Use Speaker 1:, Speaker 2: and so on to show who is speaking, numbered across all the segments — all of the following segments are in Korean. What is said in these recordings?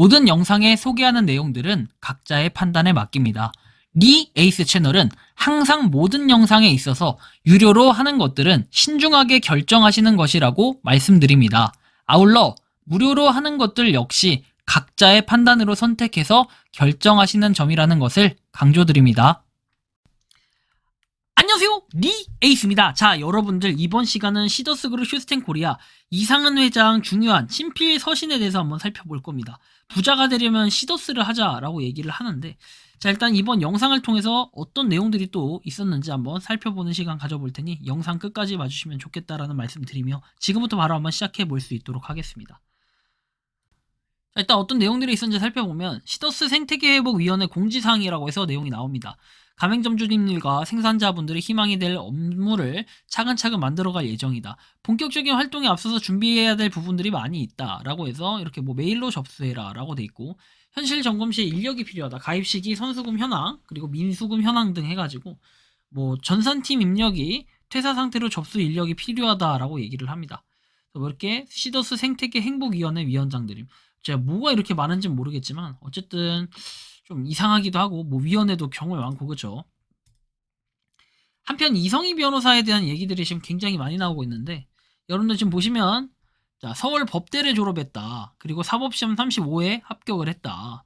Speaker 1: 모든 영상에 소개하는 내용들은 각자의 판단에 맡깁니다. 리 에이스 채널은 항상 모든 영상에 있어서 유료로 하는 것들은 신중하게 결정하시는 것이라고 말씀드립니다. 아울러 무료로 하는 것들 역시 각자의 판단으로 선택해서 결정하시는 점이라는 것을 강조드립니다. 안녕하세요, 리 에이스입니다. 자, 여러분들 이번 시간은 시더스그룹 휴스텐 코리아 이상은 회장 중요한 친필 서신에 대해서 한번 살펴볼 겁니다. 부자가 되려면 시더스를 하자라고 얘기를 하는데, 자, 일단 이번 영상을 통해서 어떤 내용들이 또 있었는지 한번 살펴보는 시간 가져볼 테니 영상 끝까지 봐주시면 좋겠다라는 말씀 드리며 지금부터 바로 한번 시작해 볼 수 있도록 하겠습니다. 자, 일단 어떤 내용들이 있었는지 살펴보면 시더스 생태계회복위원회 공지사항이라고 해서 내용이 나옵니다. 가맹점주님들과 생산자분들의 희망이 될 업무를 차근차근 만들어갈 예정이다. 본격적인 활동에 앞서서 준비해야 될 부분들이 많이 있다 라고 해서 이렇게 뭐 메일로 접수해라 라고 돼 있고, 현실 점검 시에 인력이 필요하다. 가입 시기, 선수금 현황, 그리고 민수금 현황 등 해가지고 뭐 전산팀 입력이 퇴사 상태로 접수 인력이 필요하다라고 얘기를 합니다. 뭐 이렇게 시더스 생태계 행복위원회 위원장들임. 제가 뭐가 이렇게 많은지는 모르겠지만 어쨌든 좀 이상하기도 하고, 뭐 위원회도 경우에 많고, 그죠? 한편 이성희 변호사에 대한 얘기들이 지금 굉장히 많이 나오고 있는데, 여러분들 지금 보시면 자, 서울 법대를 졸업했다. 그리고 사법시험 35회 합격을 했다.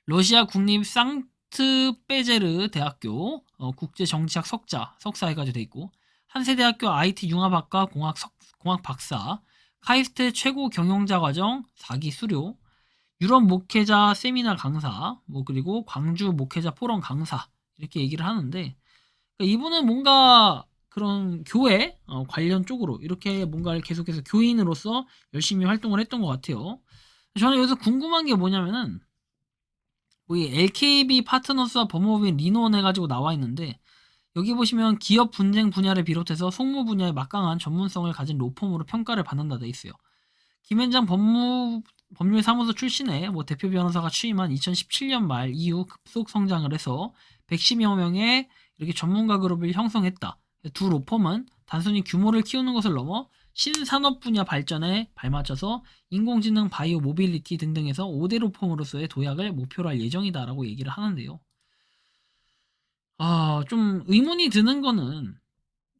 Speaker 1: 러시아 국립 상트페제르 대학교 국제정치학 석사 해가지고 돼 있고, 한세대학교 IT 융합학과 공학 박사, 카이스트 최고 경영자 과정 4기 수료, 유럽 목회자 세미나 강사, 뭐 그리고 광주 목회자 포럼 강사, 이렇게 얘기를 하는데, 그러니까 이분은 뭔가 그런 교회 관련 쪽으로 이렇게 뭔가를 계속해서 교인으로서 열심히 활동을 했던 것 같아요. 저는 여기서 궁금한 게 뭐냐면은, 뭐 이 LKB 파트너스와 법무법인 리노원 해가지고 나와 있는데, 여기 보시면 기업 분쟁 분야를 비롯해서 송무 분야의 막강한 전문성을 가진 로펌으로 평가를 받는다 돼 있어요. 김현장 법률사무소 출신의 뭐 대표 변호사가 취임한 2017년 말 이후 급속 성장을 해서 110여 명의 이렇게 전문가 그룹을 형성했다. 두 로펌은 단순히 규모를 키우는 것을 넘어 신산업 분야 발전에 발맞춰서 인공지능, 바이오, 모빌리티 등등에서 5대 로펌으로서의 도약을 목표로 할 예정이다라고 얘기를 하는데요. 좀 의문이 드는 거는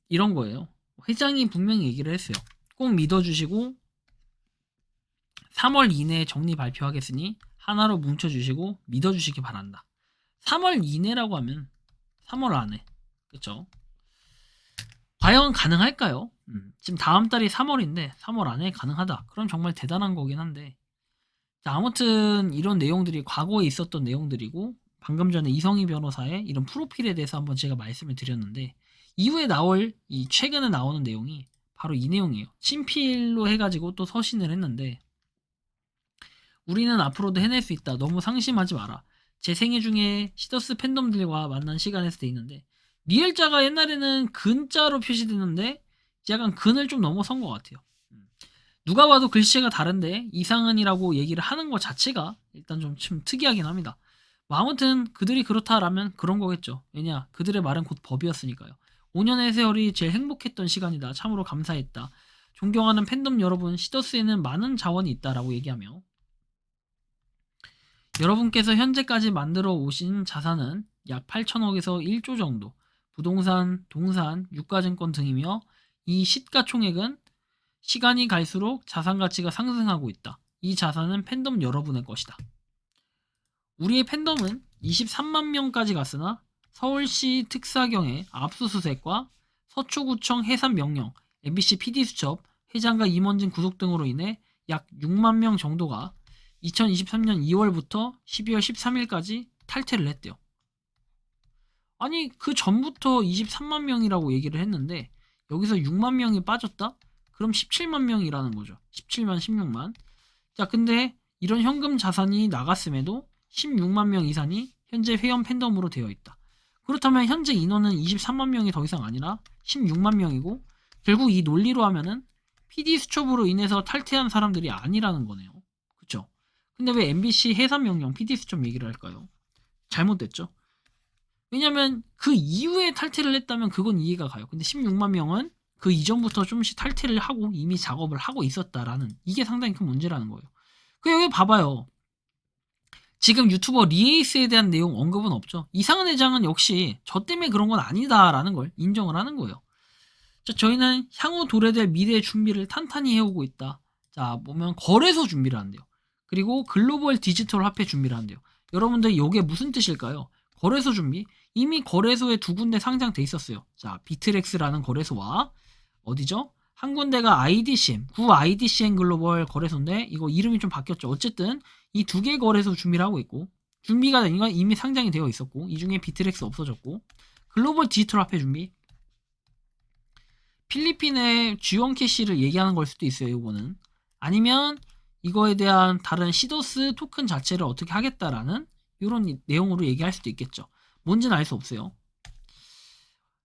Speaker 1: 이런 거예요. 회장이 분명히 얘기를 했어요. 꼭 믿어주시고 3월 이내에 정리 발표하겠으니 하나로 뭉쳐주시고 믿어주시기 바란다. 3월 이내라고 하면 3월 안에, 그쵸? 과연 가능할까요? 지금 다음 달이 3월인데 3월 안에 가능하다. 그럼 정말 대단한 거긴 한데, 자, 아무튼 이런 내용들이 과거에 있었던 내용들이고, 방금 전에 이성희 변호사의 이런 프로필에 대해서 한번 제가 말씀을 드렸는데, 이후에 이 최근에 나오는 내용이 바로 이 내용이에요. 친필로 해가지고 또 서신을 했는데, 우리는 앞으로도 해낼 수 있다. 너무 상심하지 마라. 제 생애 중에 시더스 팬덤들과 만난 시간에서 돼 있는데, 리을자가 옛날에는 근자로 표시됐는데 약간 근을 좀 넘어선 것 같아요. 누가 봐도 글씨가 다른데 이상은이라고 얘기를 하는 것 자체가 일단 좀 특이하긴 합니다. 뭐 아무튼 그들이 그렇다라면 그런 거겠죠. 왜냐, 그들의 말은 곧 법이었으니까요. 5년의 세월이 제일 행복했던 시간이다. 참으로 감사했다. 존경하는 팬덤 여러분, 시더스에는 많은 자원이 있다라고 얘기하며, 여러분께서 현재까지 만들어 오신 자산은 약 8천억에서 1조 정도, 부동산, 동산, 유가증권 등이며, 이 시가총액은 시간이 갈수록 자산 가치가 상승하고 있다. 이 자산은 팬덤 여러분의 것이다. 우리의 팬덤은 23만 명까지 갔으나 서울시 특사경의 압수수색과 서초구청 해산 명령, MBC PD수첩, 회장과 임원진 구속 등으로 인해 약 6만 명 정도가 2023년 2월부터 12월 13일까지 탈퇴를 했대요. 아니, 그 전부터 23만 명이라고 얘기를 했는데 여기서 6만 명이 빠졌다? 그럼 17만 명이라는 거죠. 17만, 16만. 자, 근데 이런 현금 자산이 나갔음에도 16만 명 이상이 현재 회원 팬덤으로 되어 있다. 그렇다면 현재 인원은 23만 명이 더 이상 아니라 16만 명이고, 결국 이 논리로 하면은 PD 수첩으로 인해서 탈퇴한 사람들이 아니라는 거네요. 그쵸? 근데 왜 MBC 해산 명령, PD 수첩 얘기를 할까요? 잘못됐죠? 왜냐면 그 이후에 탈퇴를 했다면 그건 이해가 가요. 근데 16만 명은 그 이전부터 좀씩 탈퇴를 하고 이미 작업을 하고 있었다라는, 이게 상당히 큰 문제라는 거예요. 그 여기 봐봐요. 지금 유튜버 리에이스에 대한 내용 언급은 없죠. 이상한 회장은 역시 저 때문에 그런 건 아니다라는 걸 인정을 하는 거예요. 자, 저희는 향후 도래될 미래의 준비를 탄탄히 해오고 있다. 자, 보면 거래소 준비를 한대요. 그리고 글로벌 디지털 화폐 준비를 한대요. 여러분들 이게 무슨 뜻일까요? 거래소 준비? 이미 거래소에 두 군데 상장돼 있었어요. 자, 비트렉스라는 거래소와 어디죠? 한 군데가 IDCM, 구 IDCM 글로벌 거래소인데 이거 이름이 좀 바뀌었죠. 어쨌든 이 두 개 거래소 준비를 하고 있고 준비가 되니까 이미 상장이 되어 있었고 이 중에 비트렉스 없어졌고 글로벌 디지털 화폐 준비 필리핀의 G1 캐시를 얘기하는 걸 수도 있어요. 이거는 아니면 이거에 대한 다른 시도스 토큰 자체를 어떻게 하겠다라는 이런 내용으로 얘기할 수도 있겠죠. 뭔지는 알 수 없어요.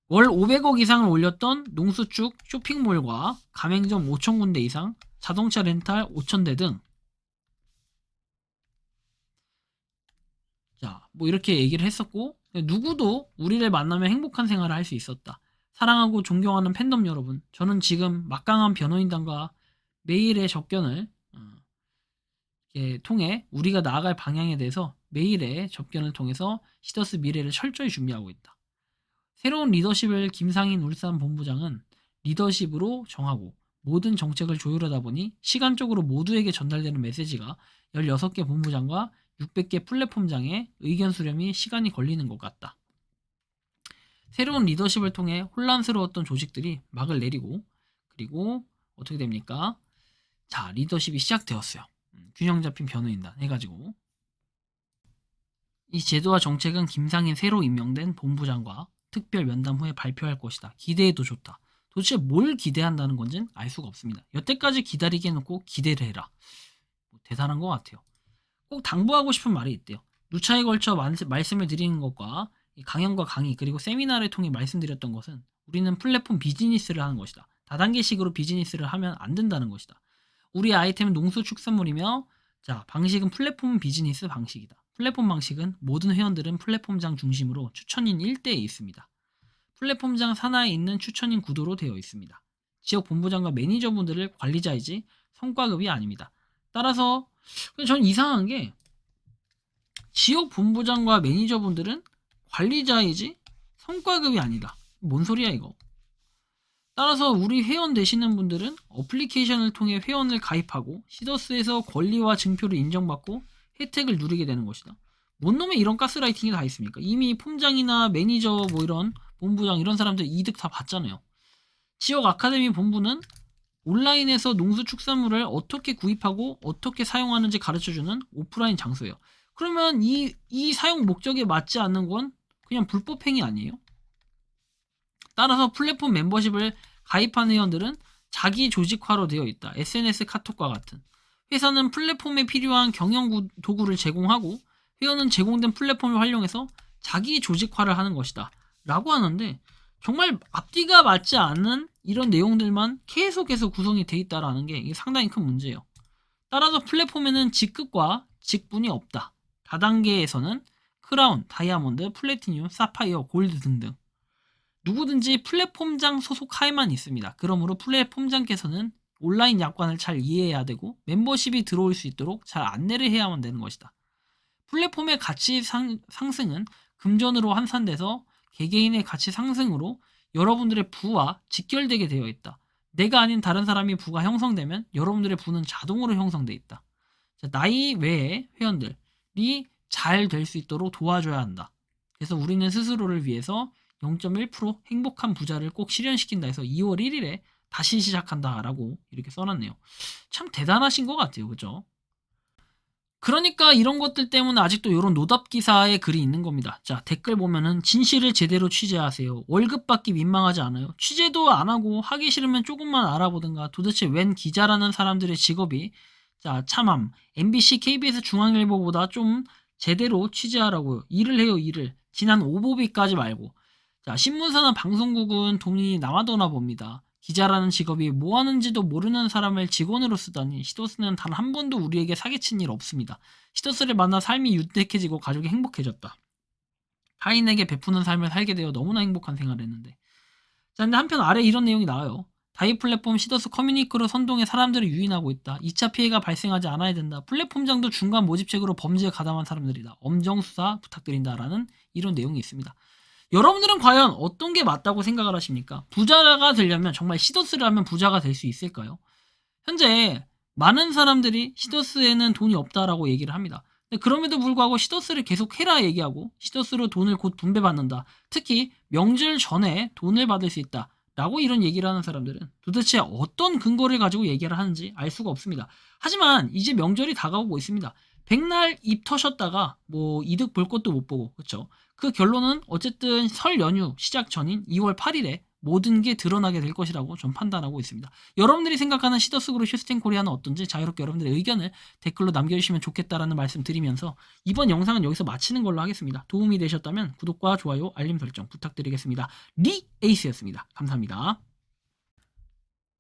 Speaker 1: 월 500억 이상을 올렸던 농수축 쇼핑몰과 가맹점 5,000군데 이상, 자동차 렌탈 5,000대 등. 자, 뭐 이렇게 얘기를 했었고 누구도 우리를 만나면 행복한 생활을 할 수 있었다. 사랑하고 존경하는 팬덤 여러분, 저는 지금 막강한 변호인단과 매일의 접견을 통해 우리가 나아갈 방향에 대해서 매일의 접견을 통해서 시더스 미래를 철저히 준비하고 있다. 새로운 리더십을 김상인 울산 본부장은 리더십으로 정하고 모든 정책을 조율하다 보니 시간적으로 모두에게 전달되는 메시지가 16개 본부장과 600개 플랫폼장의 의견 수렴이 시간이 걸리는 것 같다. 새로운 리더십을 통해 혼란스러웠던 조직들이 막을 내리고 그리고 어떻게 됩니까? 자, 리더십이 시작되었어요. 균형 잡힌 변호인단 해가지고 이 제도와 정책은 김상인 새로 임명된 본부장과 특별 면담 후에 발표할 것이다. 기대해도 좋다. 도대체 뭘 기대한다는 건지는 알 수가 없습니다. 여태까지 기다리게 해놓고 기대를 해라. 대단한 것 같아요. 꼭 당부하고 싶은 말이 있대요. 누차에 걸쳐 말씀을 드리는 것과 강연과 강의 그리고 세미나를 통해 말씀드렸던 것은 우리는 플랫폼 비즈니스를 하는 것이다. 다단계식으로 비즈니스를 하면 안 된다는 것이다. 우리 아이템은 농수축산물이며 자, 방식은 플랫폼 비즈니스 방식이다. 플랫폼 방식은 모든 회원들은 플랫폼장 중심으로 추천인 1대에 있습니다. 플랫폼장 산하에 있는 추천인 구도로 되어 있습니다. 지역 본부장과 매니저분들을 관리자이지 성과급이 아닙니다. 따라서 전 이상한 게 지역 본부장과 매니저분들은 관리자이지 성과급이 아니다. 뭔 소리야 이거. 따라서 우리 회원 되시는 분들은 어플리케이션을 통해 회원을 가입하고 시더스에서 권리와 증표를 인정받고 혜택을 누리게 되는 것이다. 뭔 놈의 이런 가스라이팅이 다 있습니까? 이미 폼장이나 매니저 뭐 이런 본부장 이런 사람들 이득 다 봤잖아요. 지역 아카데미 본부는 온라인에서 농수축산물을 어떻게 구입하고 어떻게 사용하는지 가르쳐주는 오프라인 장소예요. 그러면 이 사용 목적에 맞지 않는 건 그냥 불법행위 아니에요? 따라서 플랫폼 멤버십을 가입한 회원들은 자기 조직화로 되어 있다. SNS 카톡과 같은. 회사는 플랫폼에 필요한 경영 도구를 제공하고 회원은 제공된 플랫폼을 활용해서 자기 조직화를 하는 것이다. 라고 하는데 정말 앞뒤가 맞지 않는 이런 내용들만 계속해서 구성이 돼 있다라는 게 이게 상당히 큰 문제예요. 따라서 플랫폼에는 직급과 직분이 없다. 다단계에서는 크라운, 다이아몬드, 플래티늄, 사파이어, 골드 등등. 누구든지 플랫폼장 소속하에만 있습니다. 그러므로 플랫폼장께서는 온라인 약관을 잘 이해해야 되고 멤버십이 들어올 수 있도록 잘 안내를 해야만 되는 것이다. 플랫폼의 가치 상승은 금전으로 환산돼서 개개인의 가치 상승으로 여러분들의 부와 직결되게 되어 있다. 내가 아닌 다른 사람이 부가 형성되면 여러분들의 부는 자동으로 형성돼 있다. 자, 나이 외에 회원들이 잘 될 수 있도록 도와줘야 한다. 그래서 우리는 스스로를 위해서 0.1% 행복한 부자를 꼭 실현시킨다 해서 2월 1일에 다시 시작한다 라고 이렇게 써놨네요. 참 대단하신 것 같아요. 그죠? 그러니까 이런 것들 때문에 아직도 이런 노답 기사의 글이 있는 겁니다. 자, 댓글 보면은 진실을 제대로 취재하세요. 월급 받기 민망하지 않아요? 취재도 안 하고 하기 싫으면 조금만 알아보든가. 도대체 웬 기자라는 사람들의 직업이 자, 참함. MBC, KBS, 중앙일보보다 좀 제대로 취재하라고요. 일을 해요, 일을. 지난 오보비까지 말고. 자, 신문사나 방송국은 돈이 남아도나 봅니다. 기자라는 직업이 뭐 하는지도 모르는 사람을 직원으로 쓰다니 시도스는 단 한 번도 우리에게 사기친 일 없습니다. 시도스를 만나 삶이 윤택해지고 가족이 행복해졌다. 타인에게 베푸는 삶을 살게 되어 너무나 행복한 생활을 했는데. 자, 근데 한편 아래 이런 내용이 나와요. 다이 플랫폼 시더스 커뮤니크로 선동해 사람들을 유인하고 있다. 2차 피해가 발생하지 않아야 된다. 플랫폼장도 중간 모집책으로 범죄에 가담한 사람들이다. 엄정 수사 부탁드린다라는 이런 내용이 있습니다. 여러분들은 과연 어떤 게 맞다고 생각을 하십니까? 부자가 되려면 정말 시더스를 하면 부자가 될 수 있을까요? 현재 많은 사람들이 시더스에는 돈이 없다라고 얘기를 합니다. 근데 그럼에도 불구하고 시더스를 계속 해라 얘기하고 시더스로 돈을 곧 분배받는다. 특히 명절 전에 돈을 받을 수 있다. 라고 이런 얘기를 하는 사람들은 도대체 어떤 근거를 가지고 얘기를 하는지 알 수가 없습니다. 하지만 이제 명절이 다가오고 있습니다. 백날 입 터셨다가 뭐 이득 볼 것도 못 보고 그렇죠. 그 결론은 어쨌든 설 연휴 시작 전인 2월 8일에 모든 게 드러나게 될 것이라고 좀 판단하고 있습니다. 여러분들이 생각하는 시더스 그룹 슈스텐 코리아는 어떤지 자유롭게 여러분들의 의견을 댓글로 남겨주시면 좋겠다라는 말씀 드리면서 이번 영상은 여기서 마치는 걸로 하겠습니다. 도움이 되셨다면 구독과 좋아요, 알림 설정 부탁드리겠습니다. 리 에이스였습니다. 감사합니다.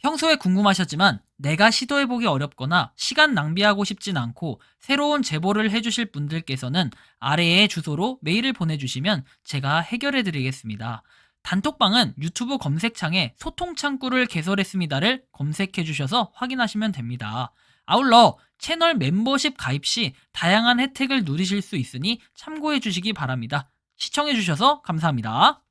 Speaker 1: 평소에 궁금하셨지만 내가 시도해보기 어렵거나 시간 낭비하고 싶진 않고 새로운 제보를 해주실 분들께서는 아래의 주소로 메일을 보내주시면 제가 해결해드리겠습니다. 단톡방은 유튜브 검색창에 소통창구를 개설했습니다를 검색해주셔서 확인하시면 됩니다. 아울러 채널 멤버십 가입 시 다양한 혜택을 누리실 수 있으니 참고해주시기 바랍니다. 시청해주셔서 감사합니다.